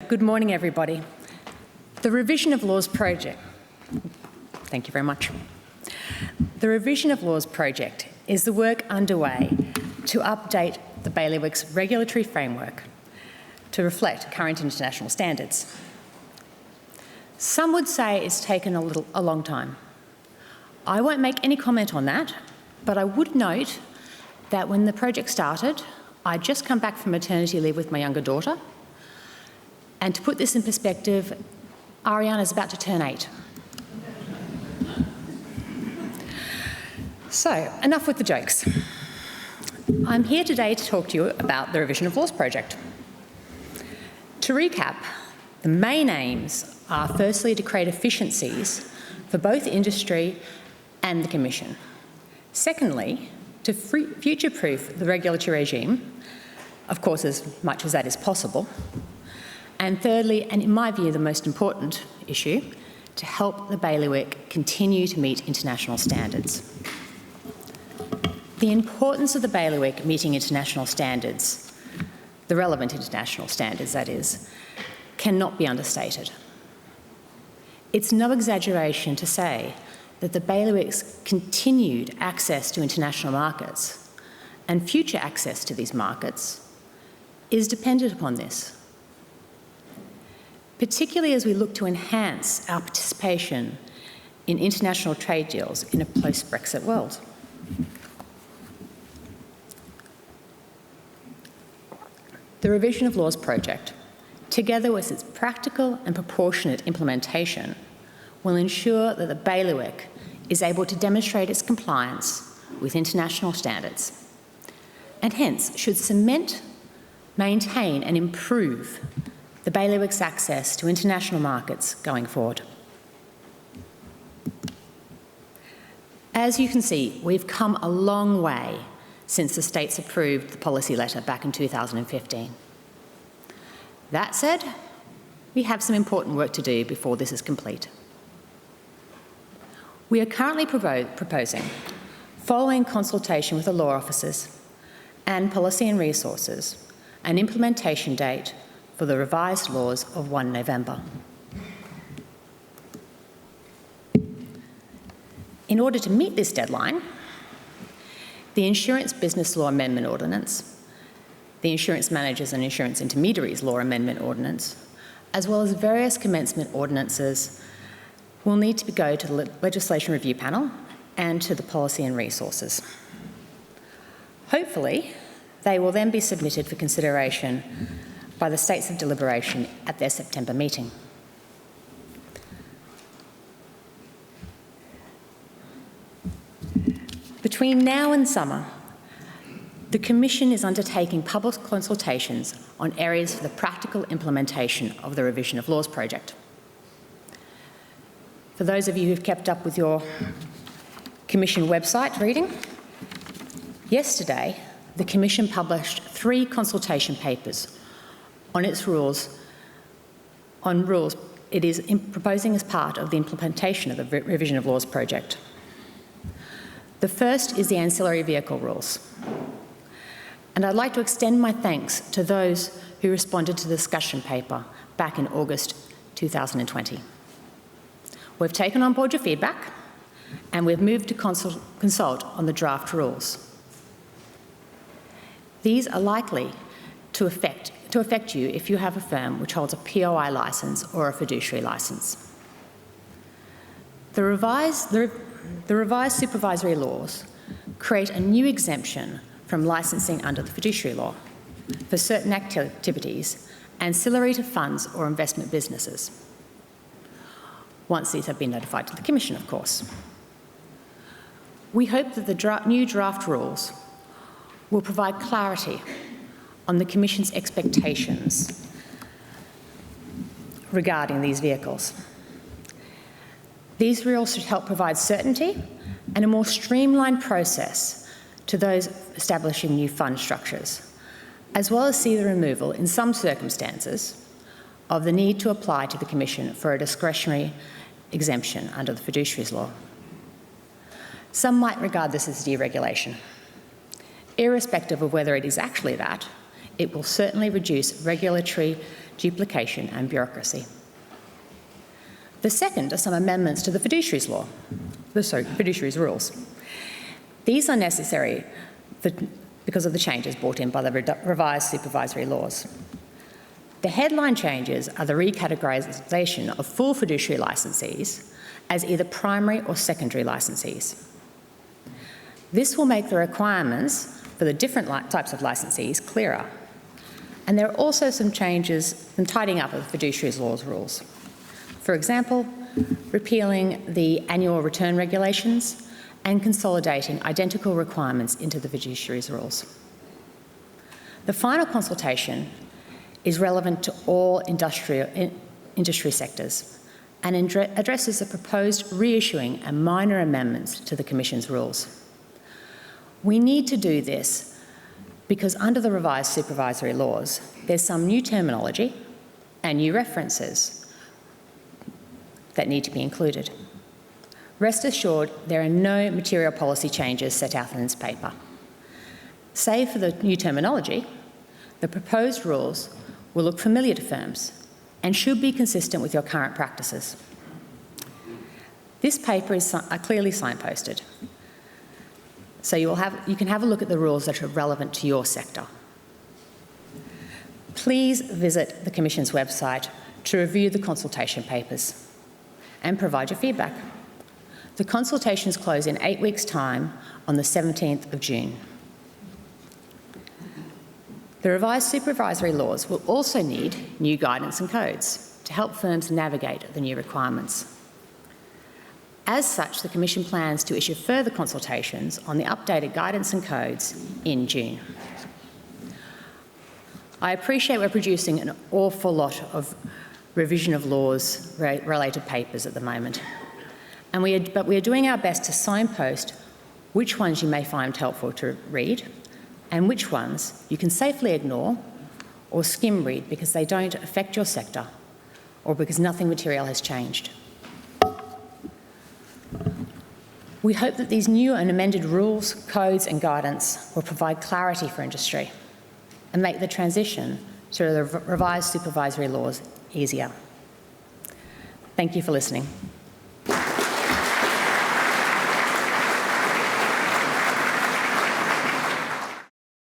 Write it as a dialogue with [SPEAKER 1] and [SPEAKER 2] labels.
[SPEAKER 1] good morning, everybody. The Revision of Laws project, thank you very much. The Revision of Laws project is the work underway to update the Bailiwick's regulatory framework to reflect current international standards. Some would say it's taken a long time. I won't make any comment on that, but I would note that when the project started, I'd just come back from maternity leave with my younger daughter. And to put this in perspective, Ariana's about to turn 8. So, enough with the jokes. I'm here today to talk to you about the Revision of Laws project. To recap, the main aims are firstly to create efficiencies for both industry and the Commission. Secondly, to future-proof the regulatory regime, of course as much as that is possible. And thirdly, and in my view the most important issue, to help the Bailiwick continue to meet international standards. The importance of the Bailiwick meeting international standards, the relevant international standards that is, cannot be understated. It's no exaggeration to say that the Bailiwick's continued access to international markets and future access to these markets is dependent upon this, particularly as we look to enhance our participation in international trade deals in a post-Brexit world. The Revision of Laws project, together with its practical and proportionate implementation, will ensure that the Bailiwick is able to demonstrate its compliance with international standards, and hence should cement, maintain and improve the Bailiwick's access to international markets going forward. As you can see, we've come a long way since the states approved the policy letter back in 2015. That said, we have some important work to do before this is complete. We are currently proposing, following consultation with the law officers and Policy and Resources, an implementation date for the revised laws of 1 November. In order to meet this deadline, the Insurance Business Law Amendment Ordinance, the Insurance Managers and Insurance Intermediaries Law Amendment Ordinance, as well as various commencement ordinances, will need to go to the Legislation Review Panel and to the Policy and Resources. Hopefully, they will then be submitted for consideration by the States of Deliberation at their September meeting. Between now and summer, the Commission is undertaking public consultations on areas for the practical implementation of the Revision of Laws project. For those of you who've kept up with your Commission website reading, yesterday the Commission published 3 consultation papers on its rules it is proposing as part of the implementation of the Revision of Laws project. The first is the Ancillary Vehicle Rules. And I'd like to extend my thanks to those who responded to the discussion paper back in August 2020. We've taken on board your feedback and we've moved to consult on the draft rules. These are likely to affect you if you have a firm which holds a POI licence or a fiduciary licence. The revised supervisory laws create a new exemption from licensing under the fiduciary law for certain activities ancillary to funds or investment businesses, once these have been notified to the Commission, of course. We hope that the new draft rules will provide clarity on the Commission's expectations regarding these vehicles. These rules should help provide certainty and a more streamlined process to those establishing new fund structures, as well as see the removal, in some circumstances, of the need to apply to the Commission for a discretionary exemption under the fiduciaries law. Some might regard this as deregulation. Irrespective of whether it is actually that, it will certainly reduce regulatory duplication and bureaucracy. The second are some amendments to the fiduciaries rules. These are necessary because of the changes brought in by the revised supervisory laws. The headline changes are the recategorisation of full fiduciary licensees as either primary or secondary licensees. This will make the requirements for the different types of licensees clearer. And there are also some changes in tidying up of the fiduciaries laws rules. For example, repealing the annual return regulations and consolidating identical requirements into the fiduciaries rules. The final consultation is relevant to all industry sectors and addresses the proposed reissuing and minor amendments to the Commission's rules. We need to do this because under the revised supervisory laws, there's some new terminology and new references that need to be included. Rest assured, there are no material policy changes set out in this paper. Save for the new terminology, the proposed rules will look familiar to firms and should be consistent with your current practices. This paper is clearly signposted, so you can have a look at the rules that are relevant to your sector. Please visit the Commission's website to review the consultation papers and provide your feedback. The consultations close in 8 weeks' time on the 17th of June. The revised supervisory laws will also need new guidance and codes to help firms navigate the new requirements. As such, the Commission plans to issue further consultations on the updated guidance and codes in June. I appreciate we're producing an awful lot of revision of laws related papers at the moment, but we are doing our best to signpost which ones you may find helpful to read and which ones you can safely ignore or skim read because they don't affect your sector or because nothing material has changed. We hope that these new and amended rules, codes and guidance will provide clarity for industry and make the transition to the revised supervisory laws easier. Thank you for listening.